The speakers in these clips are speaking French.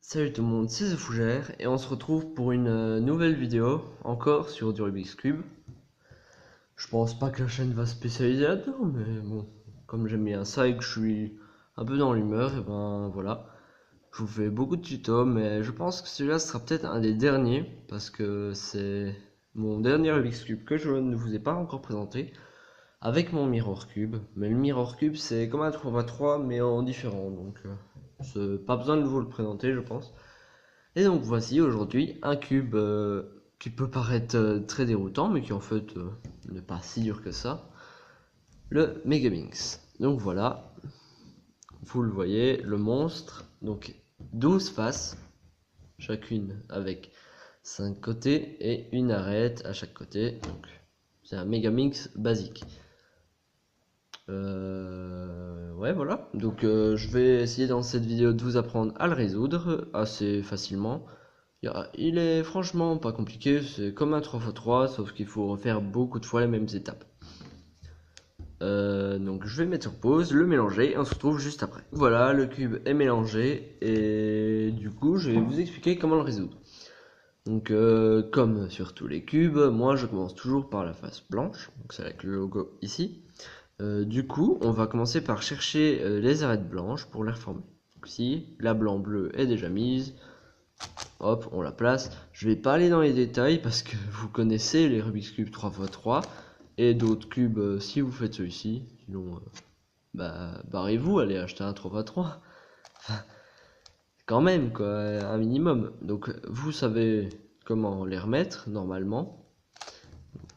Salut tout le monde, c'est The Fougère et on se retrouve pour une nouvelle vidéo, encore sur du Rubik's Cube. Je pense pas que la chaîne va se spécialiser là-dedans, mais bon, comme j'aime bien ça et que je suis un peu dans l'humeur, et ben voilà. Je vous fais beaucoup de tutos, mais je pense que celui-là sera peut-être un des derniers, parce que c'est mon dernier Rubik's Cube que je ne vous ai pas encore présenté, avec mon Mirror Cube. Mais le Mirror Cube c'est comme un 3x3 mais en différent, donc pas besoin de vous le présenter je pense. Et donc voici aujourd'hui un cube qui peut paraître très déroutant, mais qui en fait n'est pas si dur que ça. Le Megaminx. Donc voilà, vous le voyez, le monstre. Donc 12 faces, chacune avec 5 côtés et une arête à chaque côté. Donc c'est un Megaminx basique. Ouais voilà, donc je vais essayer dans cette vidéo de vous apprendre à le résoudre assez facilement. Il est franchement pas compliqué, c'est comme un 3x3, sauf qu'il faut refaire beaucoup de fois les mêmes étapes. Donc je vais mettre sur pause, le mélanger et on se retrouve juste après. Voilà, le cube est mélangé et du coup je vais vous expliquer comment le résoudre. Donc comme sur tous les cubes, moi je commence toujours par la face blanche, donc c'est avec le logo ici. Du coup on va commencer par chercher les arêtes blanches pour les reformer. Donc ici, la blanc-bleu est déjà mise. Hop, on la place. Je vais pas aller dans les détails parce que vous connaissez les Rubik's Cube 3x3 et d'autres cubes si vous faites celui-ci. Sinon, barrez-vous, allez acheter un 3x3. Quand même, quoi, un minimum. Donc, vous savez comment les remettre normalement.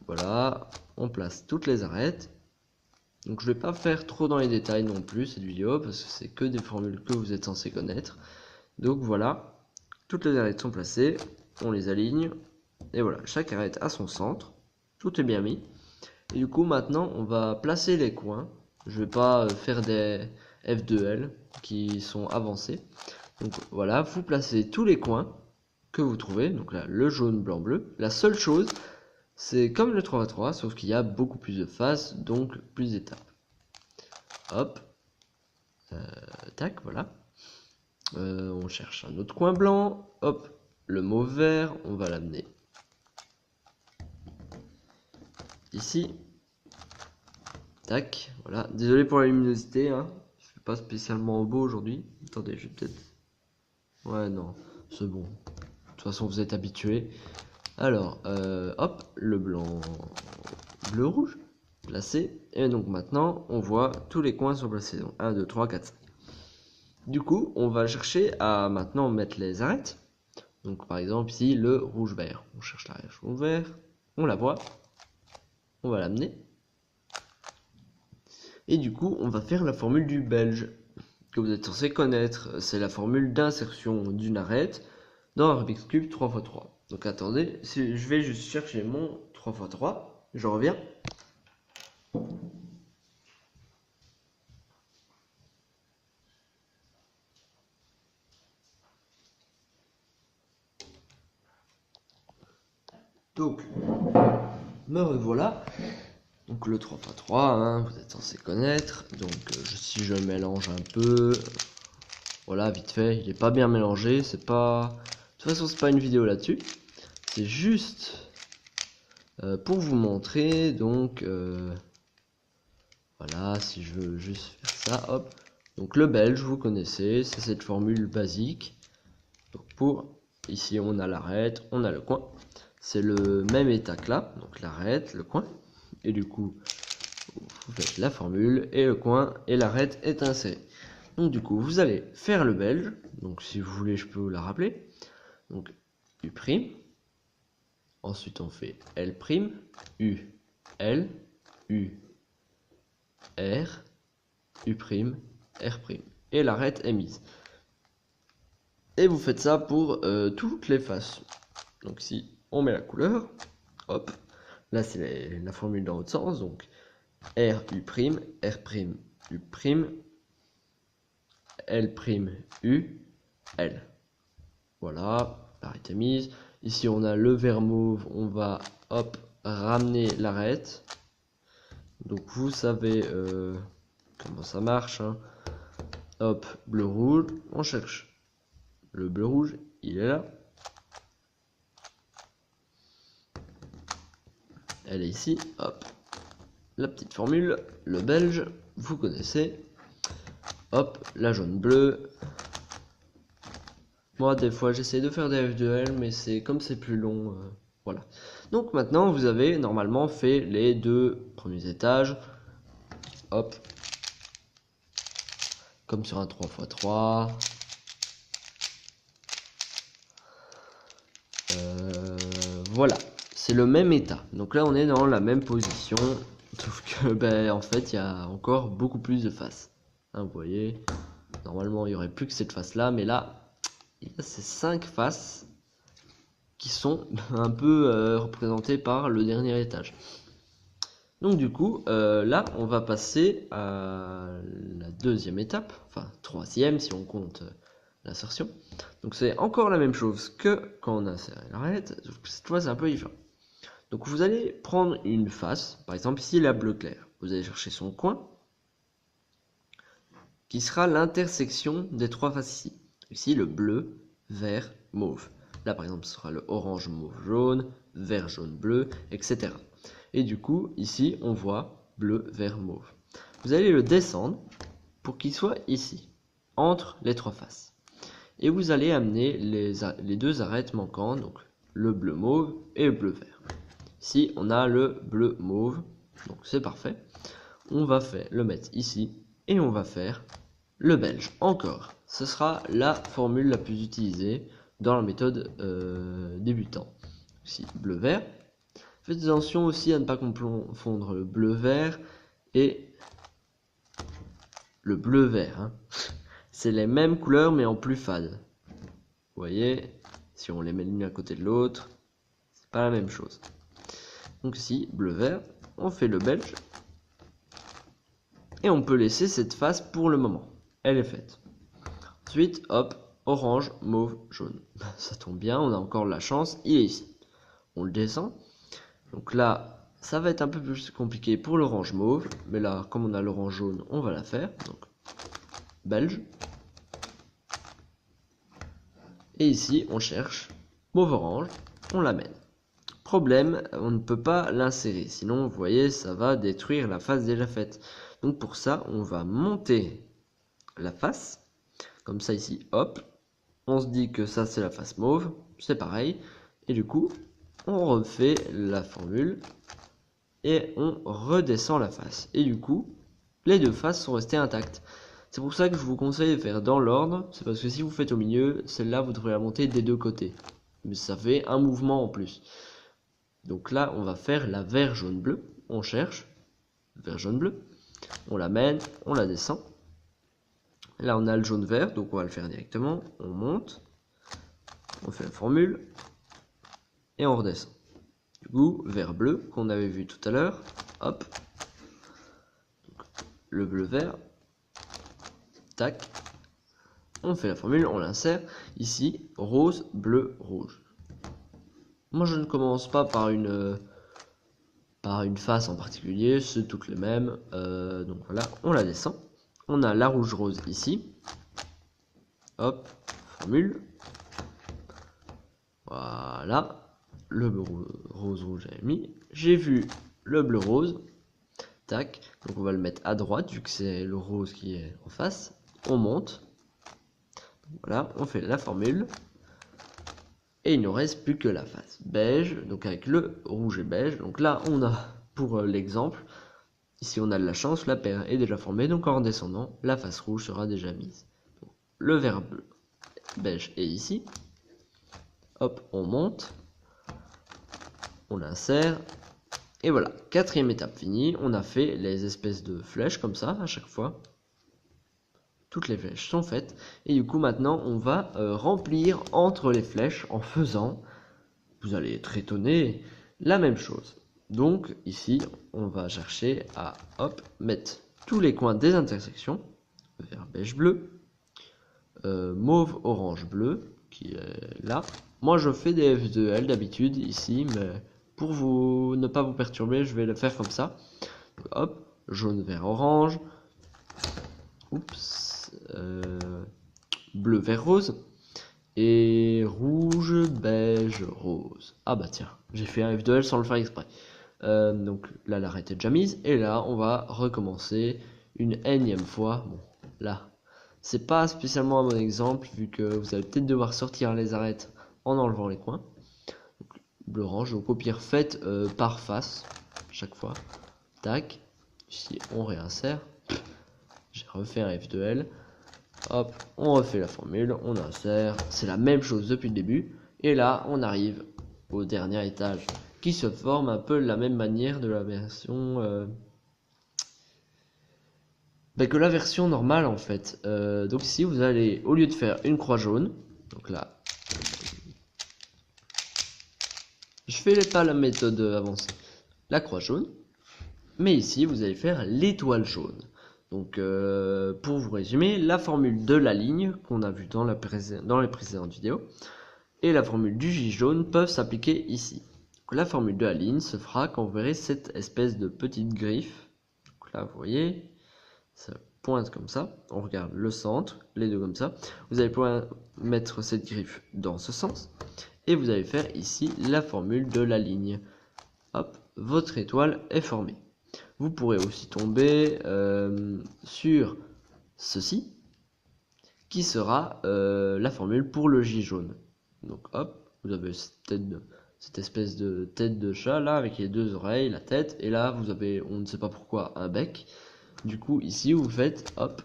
Voilà, on place toutes les arêtes. Donc, je vais pas faire trop dans les détails non plus cette vidéo parce que c'est que des formules que vous êtes censé connaître. Donc, voilà. Toutes les arêtes sont placées, on les aligne, et voilà, chaque arête a son centre, tout est bien mis. Et du coup maintenant on va placer les coins, je vais pas faire des F2L qui sont avancés. Donc voilà, vous placez tous les coins que vous trouvez, donc là le jaune, blanc, bleu. La seule chose, c'est comme le 3x3, sauf qu'il y a beaucoup plus de faces, donc plus d'étapes. Hop, tac, voilà. On cherche un autre coin blanc, hop, le mot vert, on va l'amener ici, tac, voilà, désolé pour la luminosité, hein, je fais pas spécialement beau aujourd'hui, attendez, je vais peut-être, ouais non, c'est bon, de toute façon vous êtes habitués, alors, hop, le blanc, bleu, rouge, placé, et donc maintenant, on voit tous les coins sont placés, donc 1, 2, 3, 4, 5. Du coup, on va chercher à maintenant mettre les arêtes. Donc par exemple ici le rouge vert. On cherche la rouge vert, on la voit, on va l'amener. Et du coup on va faire la formule du belge que vous êtes censé connaître. C'est la formule d'insertion d'une arête dans un Rubik's Cube 3x3. Donc attendez, je vais juste chercher mon 3x3, je reviens. Donc, me revoilà. Donc le 3x3, hein, vous êtes censé connaître. Donc si je mélange un peu, voilà, vite fait, il est pas bien mélangé, c'est pas... De toute façon, c'est pas une vidéo là-dessus. C'est juste pour vous montrer, donc... voilà, si je veux juste faire ça, hop. Donc le belge, vous connaissez, c'est cette formule basique. Donc pour... Ici, on a l'arête, on a le coin. C'est le même état que là, donc l'arête, le coin. Et du coup, vous faites la formule, et le coin, et l'arête est inséré. Donc du coup, vous allez faire le belge. Donc si vous voulez, je peux vous la rappeler. Donc U'. Ensuite, on fait L', U, L, U, R, U', R'. Et l'arête est mise. Et vous faites ça pour toutes les faces. Donc si on met la couleur, hop, là c'est la formule dans l'autre sens. Donc R, U', R', U', L', U, L. Voilà, l'arête est mise. Ici on a le vert mauve, on va hop ramener l'arête. Donc vous savez comment ça marche, hein. Hop, bleu rouge, on cherche le bleu rouge, il est là. Elle est ici, hop. La petite formule, le belge, vous connaissez. Hop, la jaune bleue. Moi, des fois, j'essaie de faire des F2L, mais comme c'est plus long, voilà. Donc maintenant, vous avez normalement fait les 2 premiers étages. Hop. Comme sur un 3x3. Voilà, c'est le même état. Donc là, on est dans la même position. Sauf que, ben, en fait, il y a encore beaucoup plus de faces. Hein, vous voyez, normalement, il n'y aurait plus que cette face-là. Mais là, il y a ces 5 faces qui sont un peu représentées par le dernier étage. Donc du coup, là, on va passer à la 2e étape. Enfin, 3e si on compte l'insertion. Donc c'est encore la même chose que quand on insère l'arête, cette fois c'est un peu différent. Donc vous allez prendre une face, par exemple ici la bleu clair. Vous allez chercher son coin, qui sera l'intersection des 3 faces ici. Ici le bleu, vert, mauve. Là par exemple ce sera le orange, mauve, jaune, vert, jaune, bleu, etc. Et du coup ici on voit bleu, vert, mauve. Vous allez le descendre pour qu'il soit ici, entre les 3 faces. Et vous allez amener les 2 arêtes manquantes, donc le bleu mauve et le bleu vert. Ici, on a le bleu mauve, donc c'est parfait. On va le mettre ici et on va faire le belge. Encore, ce sera la formule la plus utilisée dans la méthode débutant. Ici, bleu vert. Faites attention aussi à ne pas confondre le bleu vert et le bleu vert. Hein. C'est les mêmes couleurs mais en plus fade. Vous voyez, si on les met l'une à côté de l'autre, c'est pas la même chose. Donc ici, bleu-vert, on fait le belge. Et on peut laisser cette face pour le moment. Elle est faite. Ensuite, hop, orange, mauve, jaune. Ça tombe bien, on a encore la chance, il est ici. On le descend. Donc là, ça va être un peu plus compliqué pour l'orange mauve. Mais là, comme on a l'orange jaune, on va la faire. Donc, belge. Et ici, on cherche mauve-orange, on l'amène. Problème, on ne peut pas l'insérer, sinon vous voyez, ça va détruire la face déjà faite. Donc pour ça, on va monter la face, comme ça ici, hop. On se dit que ça c'est la face mauve, c'est pareil. Et du coup, on refait la formule et on redescend la face. Et du coup, les 2 faces sont restées intactes. C'est pour ça que je vous conseille de faire dans l'ordre. C'est parce que si vous faites au milieu, celle-là, vous devrez la monter des 2 côtés. Mais ça fait un mouvement en plus. Donc là, on va faire la vert, jaune, bleu. On cherche. Vert, jaune, bleu. On l'amène, on la descend. Là, on a le jaune, vert. Donc on va le faire directement. On monte. On fait la formule. Et on redescend. Du coup, vert, bleu, qu'on avait vu tout à l'heure. Hop. Donc, le bleu, vert. Tac, on fait la formule, on l'insère, ici, rose, bleu, rouge. Moi je ne commence pas par une face en particulier, c'est toutes les mêmes, donc voilà, on la descend. On a la rouge rose ici, hop, formule, voilà, le bleu rose rouge j'avais mis, j'ai vu le bleu rose, tac, donc on va le mettre à droite vu que c'est le rose qui est en face, on monte. Voilà, on fait la formule. Et il ne reste plus que la face beige, donc avec le rouge et beige. Donc là, on a, pour l'exemple, ici on a de la chance, la paire est déjà formée. Donc en descendant, la face rouge sera déjà mise. Donc, le vert bleu, beige est ici. Hop, on monte. On l'insère. Et voilà, 4e étape finie. On a fait les espèces de flèches comme ça à chaque fois. Toutes les flèches sont faites. Et du coup, maintenant, on va remplir entre les flèches en faisant, vous allez être étonné, la même chose. Donc, ici, on va chercher à, hop, mettre tous les coins des intersections. Vert, beige, bleu. Mauve, orange, bleu, qui est là. Moi, je fais des F2L d'habitude, ici, mais pour ne pas vous perturber, je vais le faire comme ça. Hop, jaune, vert, orange. Oups. Bleu, vert, rose. et rouge, beige, rose. Ah bah tiens, j'ai fait un F de L sans le faire exprès. Donc là l'arrêt est déjà mise et là on va recommencer une énième fois. Bon là c'est pas spécialement un bon exemple vu que vous allez peut-être devoir sortir les arêtes en enlevant les coins. Bleu orange, donc au pire faites par face chaque fois. Tac, ici on réinsère. J'ai refait un F de L. Hop, on refait la formule, on insère. C'est la même chose depuis le début. Et là on arrive au dernier étage qui se forme un peu de la même manière de la version que la version normale en fait. Donc ici vous allez, au lieu de faire une croix jaune, donc là je fais pas la méthode avancée, la croix jaune, mais ici vous allez faire l'étoile jaune. Donc pour vous résumer, la formule de la ligne qu'on a vu dans les précédentes vidéos et la formule du J jaune peuvent s'appliquer ici. Donc, la formule de la ligne se fera quand vous verrez cette espèce de petite griffe. Donc là vous voyez, ça pointe comme ça, on regarde le centre, les deux comme ça. Vous allez pouvoir mettre cette griffe dans ce sens et vous allez faire ici la formule de la ligne. Hop, votre étoile est formée. Vous pourrez aussi tomber sur ceci qui sera la formule pour le J jaune. Donc hop, vous avez cette espèce de tête de chat là avec les deux oreilles, la tête, et là vous avez, on ne sait pas pourquoi, un bec. Du coup ici vous faites hop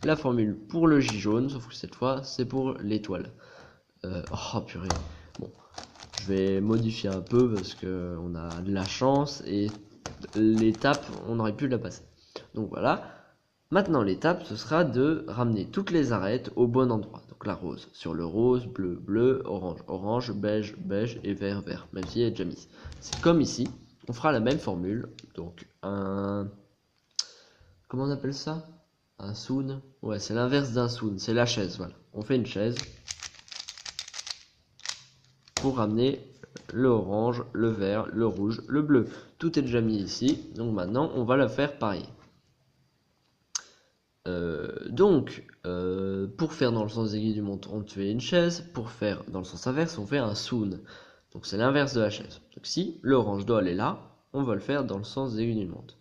la formule pour le J jaune, sauf que cette fois c'est pour l'étoile. Oh purée, bon, je vais modifier un peu parce que on a de la chance et l'étape on aurait pu la passer. Donc voilà. Maintenant l'étape ce sera de ramener toutes les arêtes au bon endroit. Donc la rose sur le rose, bleu, bleu, orange, orange, beige, beige et vert, vert. Même si elle est déjà mise. C'est comme ici. On fera la même formule. Donc comment on appelle ça? Un soun. Ouais, c'est l'inverse d'un soun. C'est la chaise, voilà. On fait une chaise pour ramener le orange, le vert, le rouge, le bleu. Tout est déjà mis ici. Donc maintenant on va la faire pareil. Pour faire dans le sens aiguille du montre, on fait une chaise. Pour faire dans le sens inverse, on fait un soun. Donc c'est l'inverse de la chaise. Donc si l'orange doit aller là, on va le faire dans le sens aiguille du montre.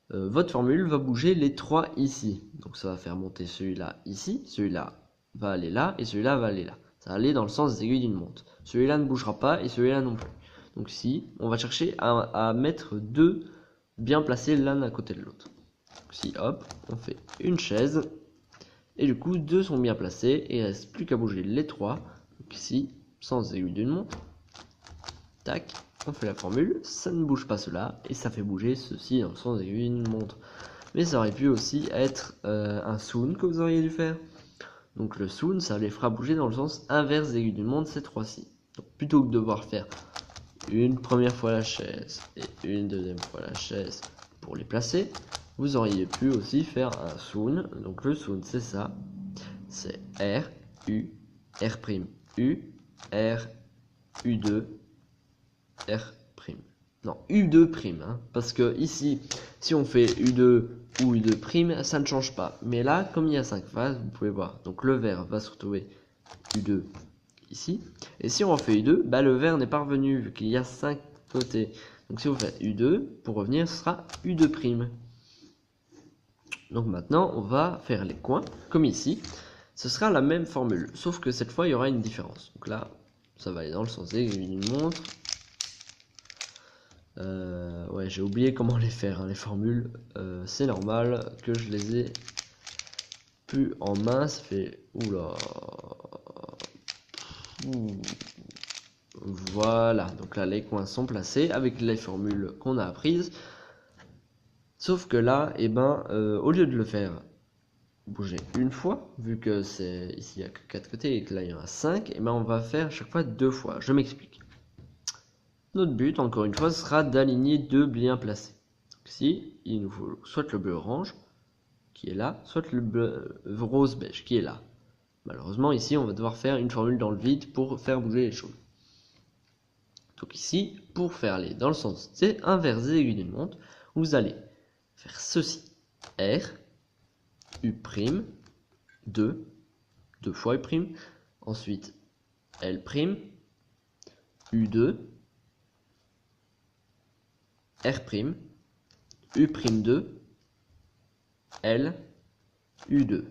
Votre formule va bouger les trois ici. Donc ça va faire monter celui-là ici, celui-là va aller là et celui-là va aller là. Ça va aller dans le sens des aiguilles d'une montre. Celui-là ne bougera pas et celui-là non plus. Donc ici, on va chercher à mettre deux bien placés l'un à côté de l'autre. Si hop, on fait une chaise et du coup deux sont bien placés et il reste plus qu'à bouger les trois. Donc ici, sans aiguille d'une montre, tac, on fait la formule, ça ne bouge pas cela et ça fait bouger ceci dans le sens aiguille d'une montre. Mais ça aurait pu aussi être un soun que vous auriez dû faire. Donc le soun, ça les fera bouger dans le sens inverse des aiguilles d'une montre ces trois-ci. Donc plutôt que de devoir faire une première fois la chaise et une deuxième fois la chaise pour les placer, vous auriez pu aussi faire un soun. Donc le soun c'est ça, c'est R, U, R', U, R, U2, R'. Non, U2', hein, parce que ici, si on fait U2 ou U2', ça ne change pas. Mais là, comme il y a 5 phases, vous pouvez voir. Donc le vert va se retrouver U2 ici. Et si on refait U2, bah, le vert n'est pas revenu vu qu'il y a 5 côtés. Donc si vous faites U2, pour revenir, ce sera U2'. Donc maintenant, on va faire les coins, comme ici. Ce sera la même formule, sauf que cette fois, il y aura une différence. Donc là, ça va aller dans le sens des aiguilles d'une montre. Ouais, j'ai oublié comment les faire, hein, les formules. C'est normal que je les ai plus en main. Ça fait... Oula. Voilà, donc là les coins sont placés avec les formules qu'on a apprises. Sauf que là, au lieu de le faire bouger une fois, vu que c'est ici il n'y a que 4 côtés et que là il y en a 5, on va faire à chaque fois 2 fois. Je m'explique. Notre but, encore une fois, sera d'aligner deux bien placés. Donc ici, il nous faut soit le bleu orange, qui est là, soit le bleu rose beige, qui est là. Malheureusement, ici, on va devoir faire une formule dans le vide pour faire bouger les choses. Donc ici, pour faire les dans le sens c'est inverse des aiguilles d'une montre, vous allez faire ceci. R, U', 2 fois U', ensuite L', U2, R', U'2, L, U2.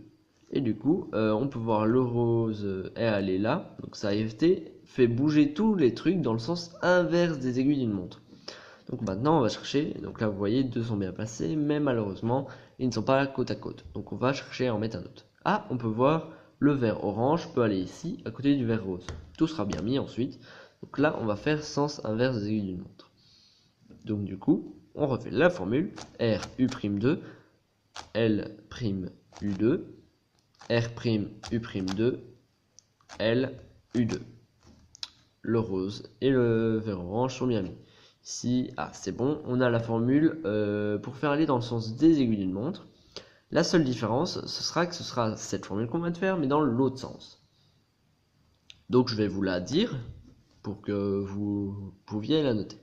Et du coup, on peut voir le rose, elle est là, donc ça fait bouger tous les trucs dans le sens inverse des aiguilles d'une montre. Donc maintenant, on va chercher, donc là vous voyez, deux sont bien placés, mais malheureusement, ils ne sont pas côte à côte. Donc on va chercher à en mettre un autre. Ah, on peut voir le vert orange peut aller ici, à côté du vert rose. Tout sera bien mis ensuite. Donc là, on va faire sens inverse des aiguilles d'une montre. Donc du coup, on refait la formule, R, U'2, L', U2, R', U'2, L, U2. Le rose et le vert orange sont bien mis. Ici, c'est bon, on a la formule pour faire aller dans le sens des aiguilles d'une montre. La seule différence, ce sera cette formule qu'on va faire, mais dans l'autre sens. Donc je vais vous la dire pour que vous pouviez la noter.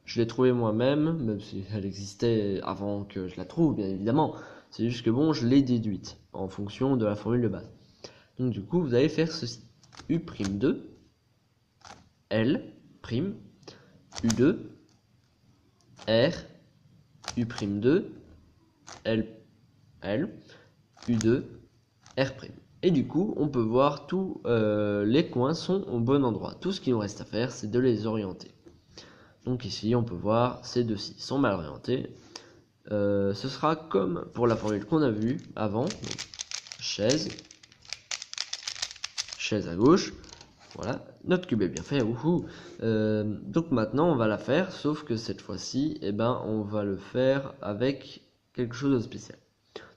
Je l'ai trouvée moi-même, même si elle existait avant que je la trouve, bien évidemment. C'est juste que bon, je l'ai déduite en fonction de la formule de base. Donc du coup, vous allez faire ceci. U'2, L', U2, R, U'2, L, U2, R'. Et du coup, on peut voir tous les coins sont au bon endroit. Tout ce qu'il nous reste à faire, c'est de les orienter. Donc ici, on peut voir ces deux-ci sont mal orientés. Ce sera comme pour la formule qu'on a vue avant. Donc, chaise à gauche. Voilà, notre cube est bien fait. Donc maintenant, on va la faire, sauf que cette fois-ci, on va le faire avec quelque chose de spécial.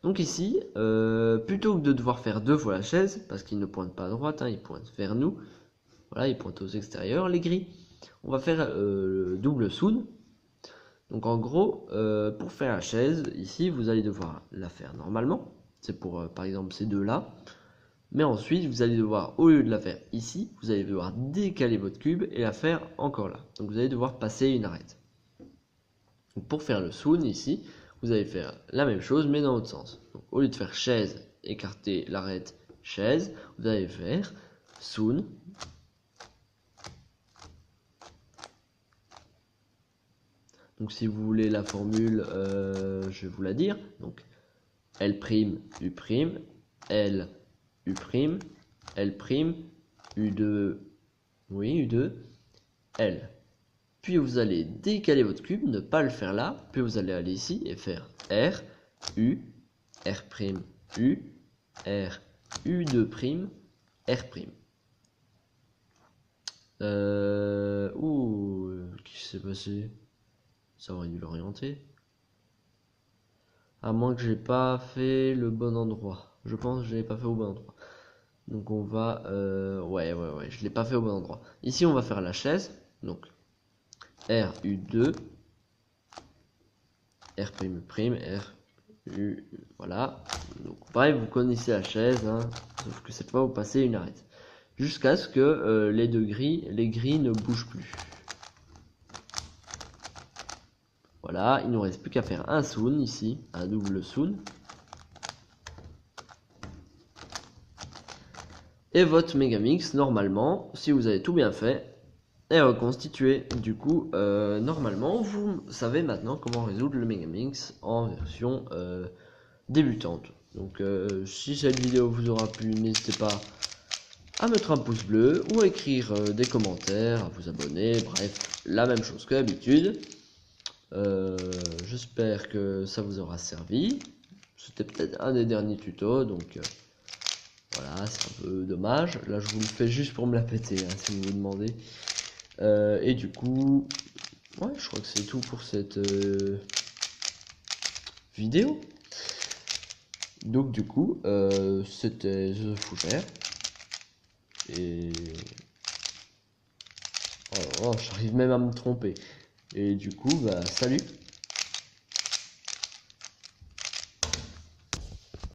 Donc ici, plutôt que de devoir faire deux fois la chaise, parce qu'il ne pointe pas à droite, il pointe vers nous. Voilà, il pointe aux extérieurs, les gris. On va faire le double soude. Donc en gros, pour faire la chaise, ici, vous allez devoir la faire normalement. C'est pour, par exemple, ces deux-là. Mais ensuite, vous allez devoir, au lieu de la faire ici, vous allez devoir décaler votre cube et la faire encore là. Donc vous allez devoir passer une arête. Donc pour faire le soon ici, vous allez faire la même chose mais dans l'autre sens. Donc au lieu de faire chaise, écarter l'arête chaise, vous allez faire soon. Donc si vous voulez la formule, je vais vous la dire. Donc L', U', L, U', L', U2, oui, U2, L. Puis vous allez décaler votre cube, ne pas le faire là, puis vous allez aller ici et faire R, U, R', U, R, U2', R'. Qu'est-ce qui s'est passé? Ça aurait dû l'orienter. À moins que j'ai pas fait le bon endroit. Je pense que je l'ai pas fait au bon endroit. Donc on va... ouais, je l'ai pas fait au bon endroit. Ici on va faire la chaise. Donc R, U2, R', R, U, voilà. Donc pareil, vous connaissez la chaise, sauf que cette fois vous passez une arête. Jusqu'à ce que les gris ne bougent plus. Voilà, il ne nous reste plus qu'à faire un soon ici, un double soon. Et votre Megamix, normalement, si vous avez tout bien fait, est reconstitué. Du coup, normalement, vous savez maintenant comment résoudre le Megamix en version débutante. Donc, si cette vidéo vous aura plu, n'hésitez pas à mettre un pouce bleu ou à écrire des commentaires, à vous abonner, bref, la même chose que d'habitude. J'espère que ça vous aura servi. C'était peut-être un des derniers tutos, donc voilà, c'est un peu dommage. Là, je vous le fais juste pour me la péter, si vous vous demandez. Et du coup, ouais, je crois que c'est tout pour cette vidéo. Donc du coup, c'était The Fougère. Et... oh, j'arrive même à me tromper. Et du coup, salut.